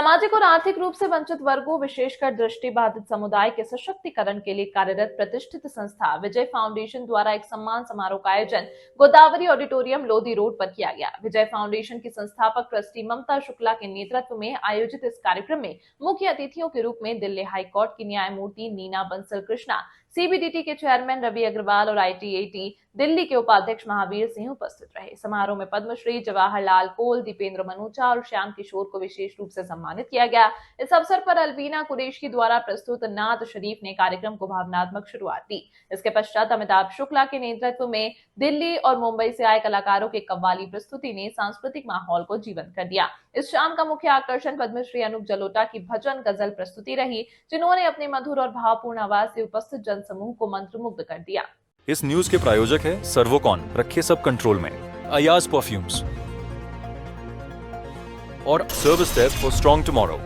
सामाजिक और आर्थिक रूप से वंचित वर्गों विशेषकर दृष्टिबाधित समुदाय के सशक्तिकरण के लिए कार्यरत प्रतिष्ठित संस्था विजय फाउंडेशन द्वारा एक सम्मान समारोह का आयोजन गोदावरी ऑडिटोरियम लोधी रोड पर किया गया। विजय फाउंडेशन की संस्थापक ट्रस्टी ममता शुक्ला के नेतृत्व में आयोजित इस कार्यक्रम में मुख्य अतिथियों के रूप में दिल्ली हाई कोर्ट की न्यायमूर्ति नीना बंसल कृष्णा, सीबीडीटी के चेयरमैन रवि अग्रवाल और आईटीएटी दिल्ली के उपाध्यक्ष महावीर सिंह उपस्थित रहे। समारोह में पद्मश्री जवाहरलाल कोल, दीपेंद्र मनूचा और श्याम किशोर को विशेष रूप से सम्मानित किया गया। इस अवसर पर अलवीना कुरैशी द्वारा प्रस्तुत नात शरीफ ने कार्यक्रम को भावनात्मक शुरुआत दी। इसके पश्चात अमिताभ शुक्ला के नेतृत्व में दिल्ली और मुंबई से आए कलाकारों के कव्वाली प्रस्तुति ने सांस्कृतिक माहौल को जीवंत कर दिया। इस शाम का मुख्य आकर्षण पद्मश्री अनूप जलोटा की भजन गजल प्रस्तुति रही, जिन्होंने अपनी मधुर और भावपूर्ण आवाज से उपस्थित जनसमूह को मंत्रमुग्ध कर दिया। इस न्यूज के प्रायोजक है सर्वोकॉन, रखे सब कंट्रोल में, अयाज परफ्यूम्स और service desk for strong tomorrow.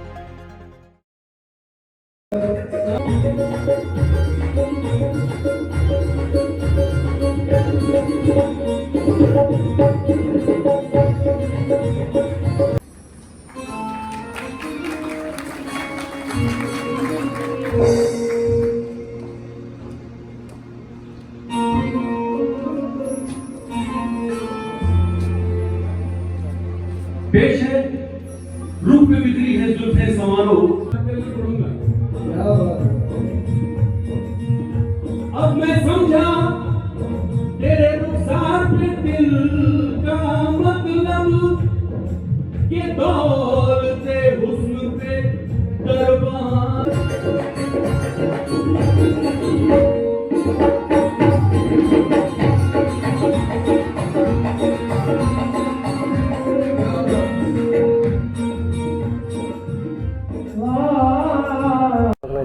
पेश है रूप में बिखरी है जुल्फे समारोह। अब मैं समझा तेरे रुखसार पे दिल का मतलब, ये दौलते हुस्न पे दरबार।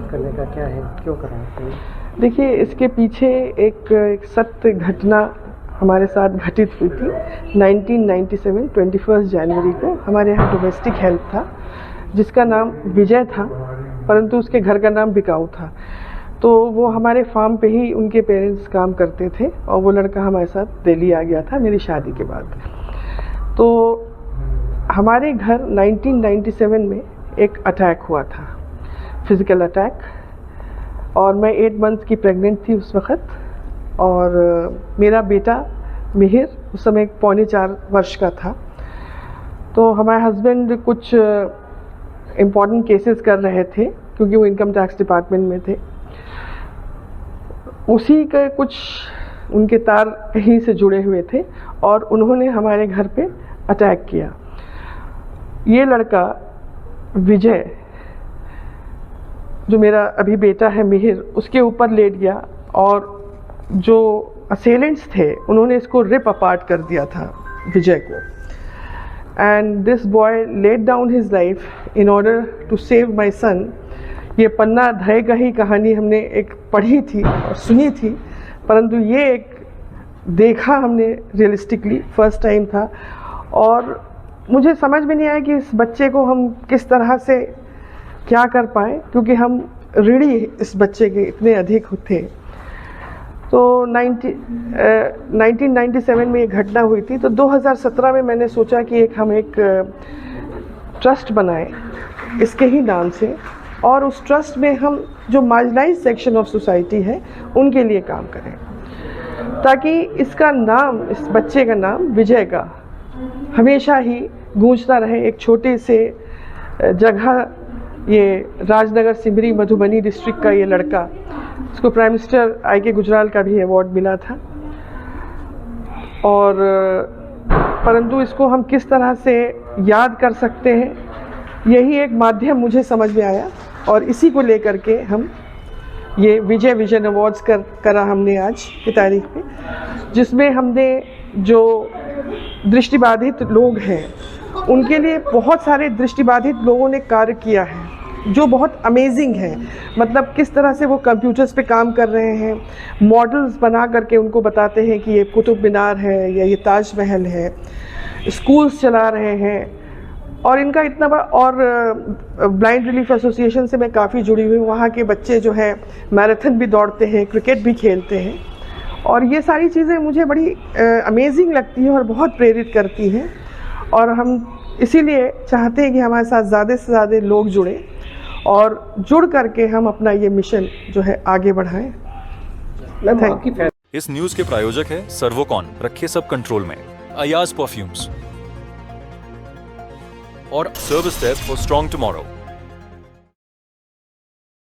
करने का क्या है, क्यों कराते हैं? देखिए, इसके पीछे एक सत्य घटना हमारे साथ घटित हुई थी। 1997 21 जनवरी को हमारे यहाँ डोमेस्टिक हेल्प था, जिसका नाम विजय था, परंतु उसके घर का नाम बिकाऊ था। तो वो हमारे फार्म पे ही उनके पेरेंट्स काम करते थे और वो लड़का हमारे साथ दिल्ली आ गया था मेरी शादी के बाद। तो हमारे घर 1997 में एक अटैक हुआ था, फिज़िकल अटैक, और मैं 8 मंथ्स की प्रेग्नेंट थी उस वक़्त। और मेरा बेटा मिहिर उस समय 3.25 वर्ष का था। तो हमारे हस्बैंड कुछ इम्पॉर्टेंट केसेस कर रहे थे क्योंकि वो इनकम टैक्स डिपार्टमेंट में थे। उसी के कुछ उनके तार कहीं से जुड़े हुए थे और उन्होंने हमारे घर पे अटैक किया। ये लड़का विजय, जो मेरा अभी बेटा है मिहिर, उसके ऊपर लेट गया और जो असेलेंट्स थे उन्होंने इसको रिप अपार्ट कर दिया था विजय को। And this boy let down his life in order to save my son. ये पन्ना धरेगा ही कहानी हमने एक पढ़ी थी और सुनी थी, परंतु ये एक देखा हमने रियलिस्टिकली, फर्स्ट टाइम था। और मुझे समझ में नहीं आया कि इस बच्चे को हम किस तरह से क्या कर पाए, क्योंकि हम ऋणी इस बच्चे के इतने अधिक थे। तो 1997 में ये घटना हुई थी। तो 2017 में मैंने सोचा कि हम एक ट्रस्ट बनाएं इसके ही नाम से, और उस ट्रस्ट में हम जो मार्जिनाइज्ड सेक्शन ऑफ सोसाइटी है उनके लिए काम करें, ताकि इसका नाम, इस बच्चे का नाम विजय का हमेशा ही गूंजता रहे। एक छोटे से जगह, ये राजनगर सिमरी मधुबनी डिस्ट्रिक्ट का ये लड़का, इसको प्राइम मिनिस्टर I.K. गुजराल का भी अवार्ड मिला था। और परंतु इसको हम किस तरह से याद कर सकते हैं, यही एक माध्यम मुझे समझ में आया और इसी को लेकर के हम ये विजय विजन अवार्ड्स करा हमने आज की तारीख में, जिसमें हमने जो दृष्टिबाधित लोग हैं उनके लिए बहुत सारे दृष्टिबाधित लोगों ने कार्य किया है जो बहुत अमेजिंग है। मतलब किस तरह से वो कंप्यूटर्स पे काम कर रहे हैं, मॉडल्स बना करके उनको बताते हैं कि ये कुतुब मीनार है या ये ताजमहल है, स्कूल्स चला रहे हैं। और इनका इतना बड़ा, और ब्लाइंड रिलीफ एसोसिएशन से मैं काफ़ी जुड़ी हुई हूँ। वहाँ के बच्चे जो हैं मैराथन भी दौड़ते हैं, क्रिकेट भी खेलते हैं, और ये सारी चीज़ें मुझे बड़ी अमेजिंग लगती हैं और बहुत प्रेरित करती हैं। और हम इसीलिए चाहते हैं कि हमारे साथ ज़्यादा से ज़्यादा लोग जुड़े और जुड़ करके हम अपना ये मिशन जो है आगे बढ़ाएं। मैम Thank आपकी इस न्यूज के प्रायोजक है सर्वोकॉन, रखे सब कंट्रोल में, अयाज परफ्यूम्स और service step for strong tomorrow.